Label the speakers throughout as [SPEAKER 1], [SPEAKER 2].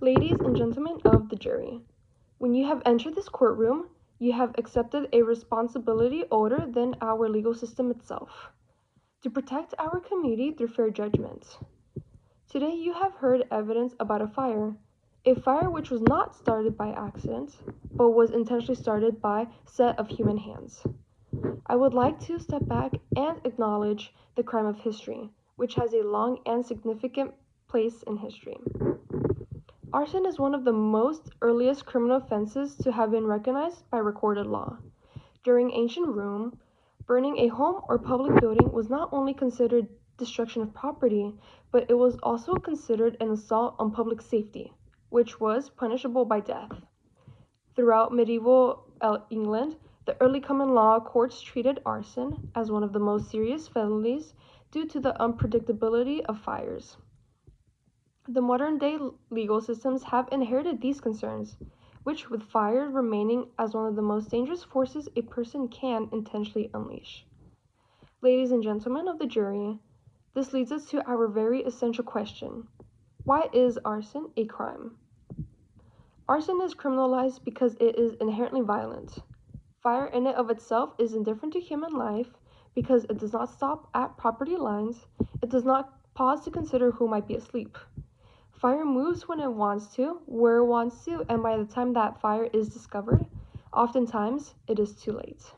[SPEAKER 1] Ladies and gentlemen of the jury, when you have entered this courtroom, you have accepted a responsibility older than our legal system itself, to protect our community through fair judgment. Today you have heard evidence about a fire which was not started by accident, but was intentionally started by a set of human hands. I would like to step back and acknowledge the crime of history, which has a long and significant place in history. Arson is one of the most earliest criminal offenses to have been recognized by recorded law. During ancient Rome, burning a home or public building was not only considered destruction of property, but it was also considered an assault on public safety, which was punishable by death. Throughout medieval England, the early common law courts treated arson as one of the most serious felonies due to the unpredictability of fires. The modern-day legal systems have inherited these concerns, which with fire remaining as one of the most dangerous forces a person can intentionally unleash. Ladies and gentlemen of the jury, this leads us to our very essential question. Why is arson a crime? Arson is criminalized because it is inherently violent. Fire in and of itself is indifferent to human life because it does not stop at property lines, it does not pause to consider who might be asleep. Fire moves when it wants to, where it wants to, and by the time that fire is discovered, oftentimes it is too late.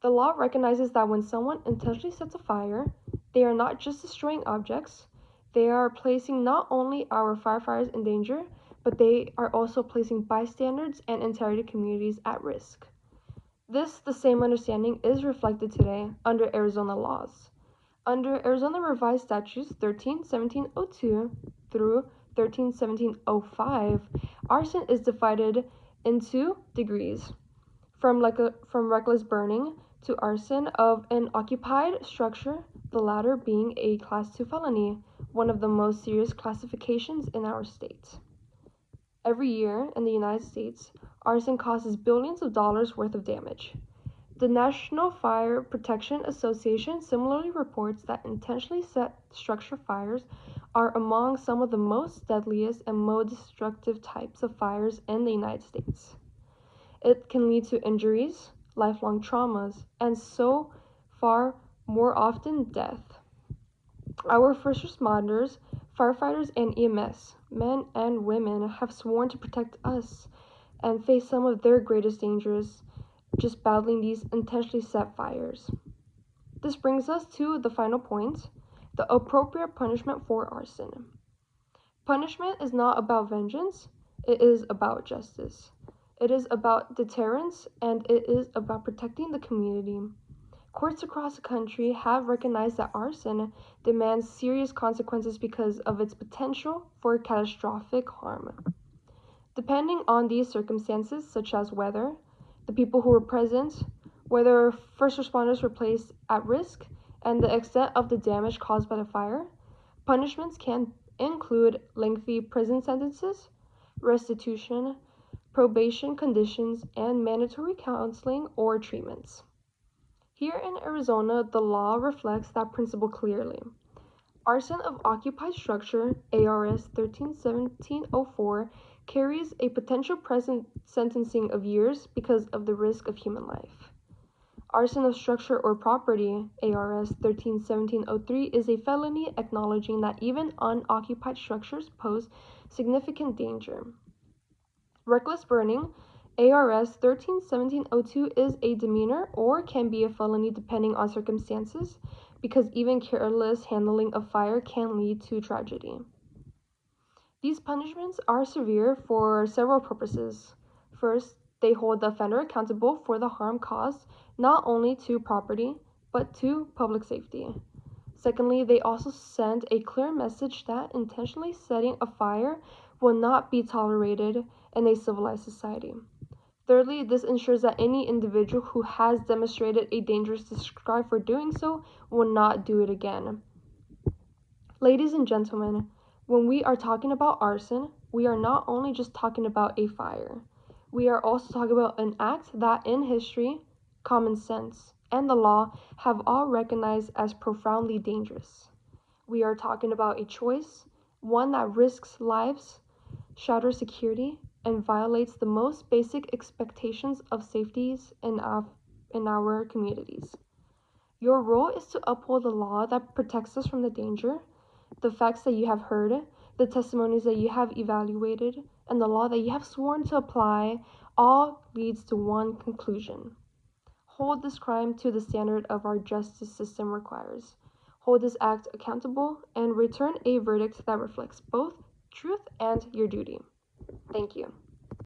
[SPEAKER 1] The law recognizes that when someone intentionally sets a fire, they are not just destroying objects, they are placing not only our firefighters in danger, but they are also placing bystanders and entire communities at risk. The same understanding is reflected today under Arizona laws. Under Arizona Revised Statutes 13-1702 through 13-1705, arson is divided into degrees, from reckless burning to arson of an occupied structure, the latter being a Class 2 felony, one of the most serious classifications in our state. Every year in the United States, arson causes billions of dollars worth of damage. The National Fire Protection Association similarly reports that intentionally set structure fires are among some of the most deadliest and most destructive types of fires in the United States. It can lead to injuries, lifelong traumas, and so far more often death. Our first responders, firefighters, and EMS, men and women, have sworn to protect us and face some of their greatest dangers just battling these intentionally set fires. This brings us to the final point, the appropriate punishment for arson. Punishment is not about vengeance, it is about justice. It is about deterrence, and it is about protecting the community. Courts across the country have recognized that arson demands serious consequences because of its potential for catastrophic harm. Depending on these circumstances, such as weather, the people who were present, whether first responders were placed at risk, and the extent of the damage caused by the fire, punishments can include lengthy prison sentences, restitution, probation conditions, and mandatory counseling or treatments. Here in Arizona, the law reflects that principle clearly. Arson of occupied structure, ARS 13-1704, carries a potential present sentencing of years because of the risk of human life. Arson of structure or property, ARS 13-1703, is a felony acknowledging that even unoccupied structures pose significant danger. Reckless burning, ARS 13-1702, is a demeanor or can be a felony depending on circumstances, because even careless handling of fire can lead to tragedy. These punishments are severe for several purposes. First, they hold the offender accountable for the harm caused not only to property, but to public safety. Secondly, they also send a clear message that intentionally setting a fire will not be tolerated in a civilized society. Thirdly, this ensures that any individual who has demonstrated a dangerous disregard for doing so will not do it again. Ladies and gentlemen, when we are talking about arson, we are not only just talking about a fire. We are also talking about an act that in history, common sense, and the law have all recognized as profoundly dangerous. We are talking about a choice, one that risks lives, shatters security, and violates the most basic expectations of safety in our communities. Your role is to uphold the law that protects us from the danger, the facts that you have heard, the testimonies that you have evaluated, and the law that you have sworn to apply, all leads to one conclusion. Hold this crime to the standard of our justice system requires. Hold this act accountable and return a verdict that reflects both truth and your duty. Thank you.